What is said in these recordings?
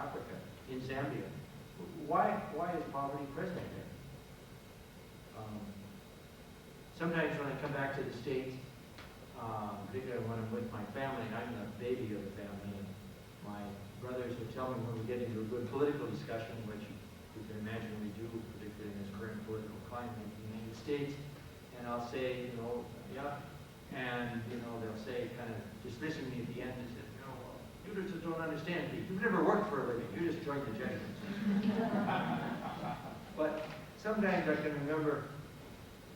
Africa, in Zambia. Why is poverty present there? Sometimes when I come back to the States, particularly when I'm with my family, I'm the baby of the family, and my brothers will tell me when we get into a good political discussion, which you can imagine we do, particularly in this current political climate in the United States, and I'll say, yeah, and, they'll say, kind of dismissing me at the end, and say, you just don't understand me. You've never worked for a living. You just joined the Jesuits. But sometimes I can remember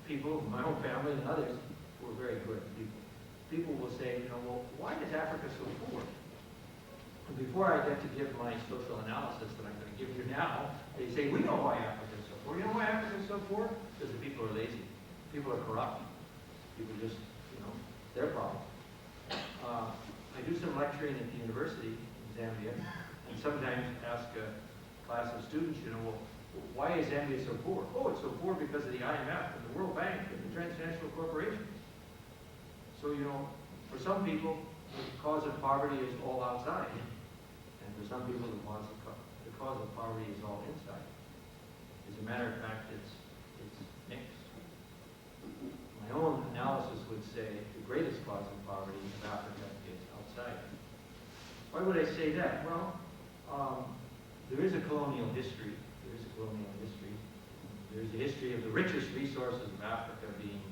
people, my own family and others, who are very good people. People will say, well, why is Africa so poor? And before I get to give my social analysis that I'm going to give you now, they say, we know why Africa is so poor. You know why Africa is so poor? Because the people are lazy. People are corrupt. People just, their problem. I do some lecturing at the university in Zambia, and sometimes ask a class of students, well, why is Zambia so poor? Oh, it's so poor because of the IMF and the World Bank and the transnational corporations. So, for some people, the cause of poverty is all outside, and for some people, the cause of poverty is all inside. As a matter of fact, it's mixed. My own analysis would say the greatest cause of poverty in Africa is outside. Why would I say that? Well, there is a colonial history. There's a history of the richest resources of Africa being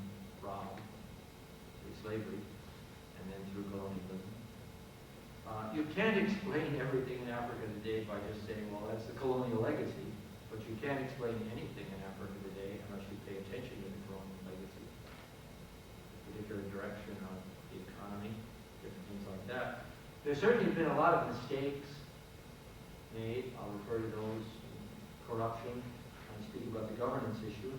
robbed through slavery and then through colonialism. You can't explain everything in Africa today by just saying, well, that's the colonial legacy. But you can't explain anything in Africa today unless you pay attention to the colonial legacy. The particular direction of the economy, different things like that. There's certainly been a lot of mistakes made. I'll refer to those. Corruption. I'm speaking about the governance issue.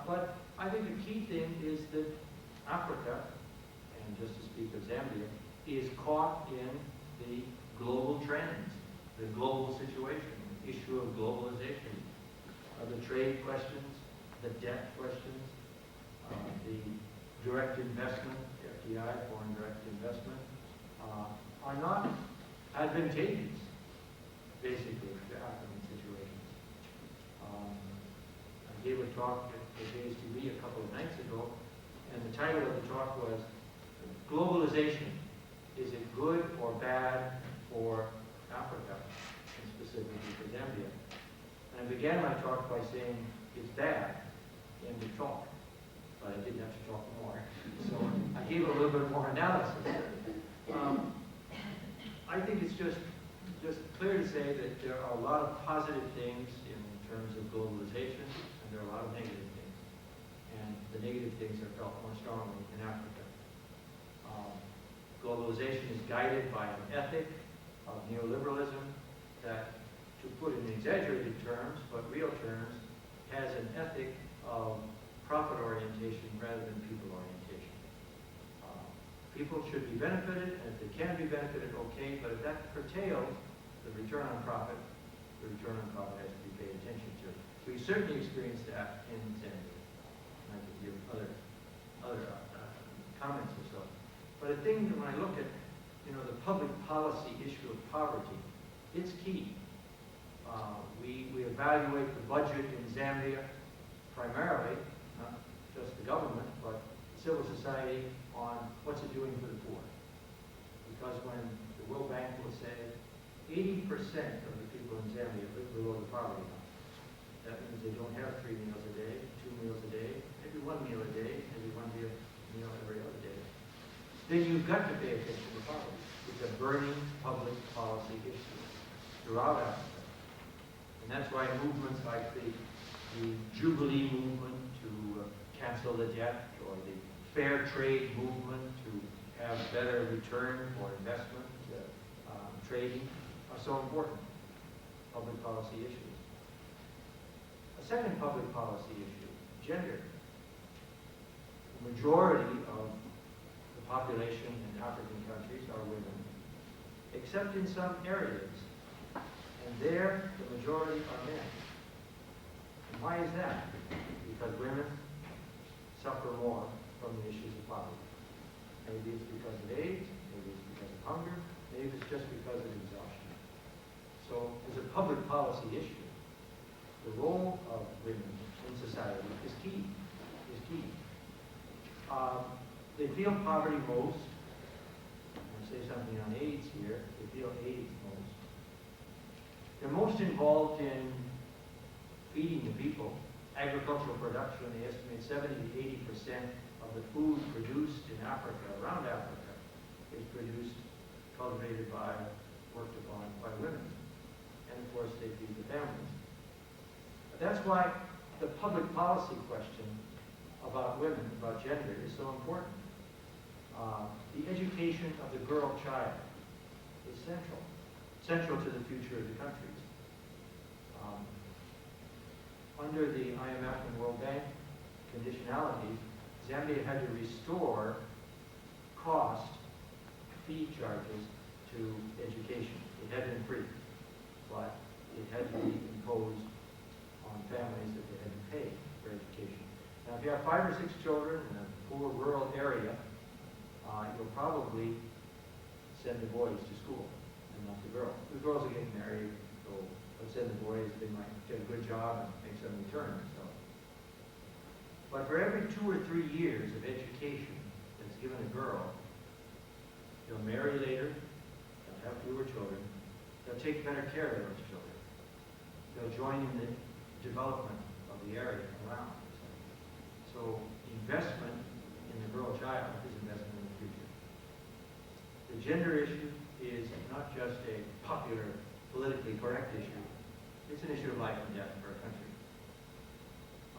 But I think the key thing is that Africa, and just to speak of Zambia, is caught in the global trends, the global situation, the issue of globalization, the trade questions, the debt questions, the direct investment, FDI, foreign direct investment, are not advantageous, basically, to African situations. I gave a talk at JSTV a couple of nights ago, and the title of the talk was, Globalization, is it good or bad for Africa, and specifically for Zambia? And I began my talk by saying, it's bad, end of talk. But I didn't have to talk more. So I gave a little bit more analysis. I think it's just clear to say that there are a lot of positive things in terms of globalization, and there are a lot of negative things. And the negative things are felt more strongly in Africa. Globalization is guided by an ethic of neoliberalism that, to put it in exaggerated terms, but real terms, has an ethic of profit orientation rather than people orientation. People should be benefited, and if they can be benefited, okay, but if that curtails the return on profit has to be paid attention to. We certainly experienced that in Zambia. And I could give other comments or so. But a thing that when I look at, the public policy issue of poverty, it's key. We evaluate the budget in Zambia primarily, not just the government, but civil society on what's it doing for the poor. Because when the World Bank will say 80% of the people in Zambia live below the poverty line, that means they don't have 3 meals a day, 2 meals a day, maybe 1 meal a day, maybe 1 meal every other day. Then you've got to pay attention to poverty. It's a burning public policy issue throughout Africa. And that's why movements like the Jubilee movement to cancel the debt, or the fair trade movement to have better return for investment, trading, are so important public policy issues. A second public policy issue, gender. The majority of the population in African countries are women, except in some areas. And there, the majority are men. And why is that? Because women suffer more from the issues of poverty. Maybe it's because of age, maybe it's because of hunger, maybe it's just because of exhaustion. policy issue. The role of women in society is key, they feel poverty most. I'm going to say something on AIDS here. They feel AIDS most. They're most involved in feeding the people. Agricultural production, they estimate 70 to 80% of the food produced in Africa, around Africa, is produced, cultivated by, worked upon by women. And of course, they feed the families. But that's why the public policy question about women, about gender, is so important. The education of the girl child is central to the future of the countries. Under the IMF and World Bank conditionalities, Zambia had to restore cost fee charges to education. It had been free, but it had to be imposed on families that they had to pay for education. Now, if you have 5 or 6 children in a poor rural area, you'll probably send the boys to school and not the girls. The girls are getting married, so let's send the boys. They might get a good job and make some return. So. But for every 2 or 3 years of education that's given a girl, they'll marry later, they'll have fewer children, they'll take better care of those children. They'll join in the development of the area around. So investment in the girl child is investment in the future. The gender issue is not just a popular, politically correct issue. It's an issue of life and death for a country.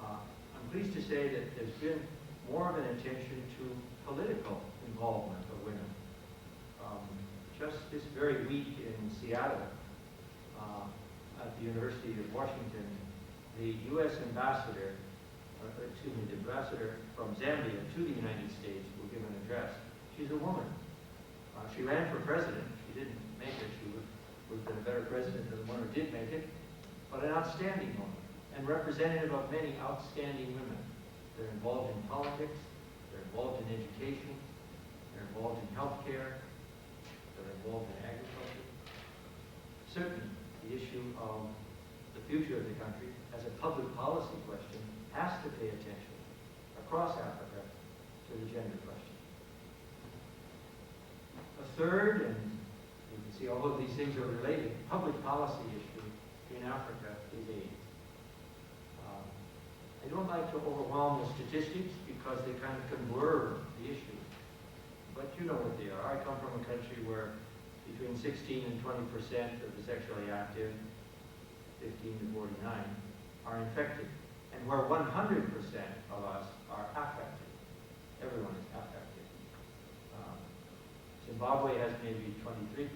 I'm pleased to say that there's been more of an attention to political involvement of women. Just this very week in Seattle, at the University of Washington, the U.S. ambassador, the ambassador from Zambia to the United States will give an address. She's a woman. She ran for president. She didn't make it. She would have been a better president than the one who did make it, but an outstanding woman and representative of many outstanding women. They're involved in politics. They're involved in education. They're involved in healthcare. They're involved in agriculture. Certainly, the issue of the future of the country as a public policy question has to pay attention across Africa to the gender question. A third, and you can see all of these things are related, public policy issue in Africa is AIDS. I don't like to overwhelm the statistics because they kind of can blur the issue. But you know what they are. I come from a country where between 16 and 20% of the sexually active, 15 to 49, are infected. And where 100% of us are affected. Everyone is affected. Zimbabwe has maybe 23%,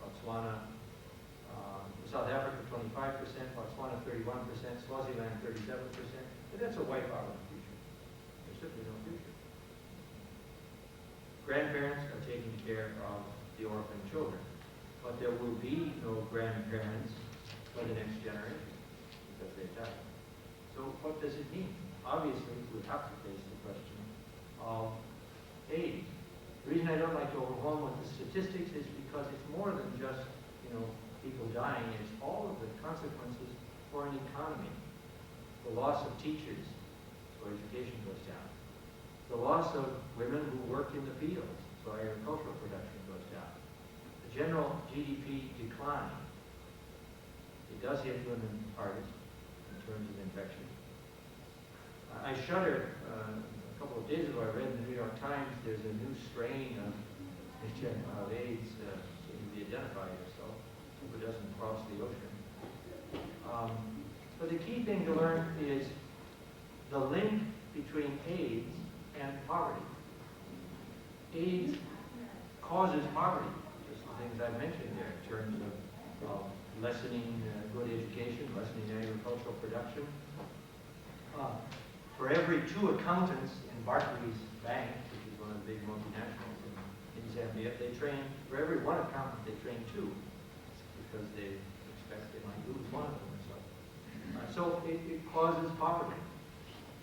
Botswana, South Africa 25%, Botswana 31%, Swaziland 37%. But that's a wipeout of the future. There's simply no future. Grandparents are taking care of the orphan children, but there will be no grandparents for the next generation because they died. So what does it mean? Obviously, we have to face the question of AIDS. The reason I don't like to overwhelm with the statistics is because it's more than just, people dying. It's all of the consequences for an economy. The loss of teachers, so education goes down. The loss of women who work in the fields, so agricultural production goes down. The general GDP decline. It does hit women hardest in terms of infection. I shudder. A couple of days ago, I read in the New York Times there's a new strain of AIDS seeming to be identified or so. Hope it doesn't cross the ocean. But the key thing to learn is the link between AIDS and poverty. AIDS causes poverty, just the things I mentioned there in terms of lessening good education, lessening agricultural production. For every 2 accountants in Barclays Bank, which is one of the big multinationals in Zambia, for every 1 accountant, they train 2 because they expect they might lose one of them or so. So it causes poverty.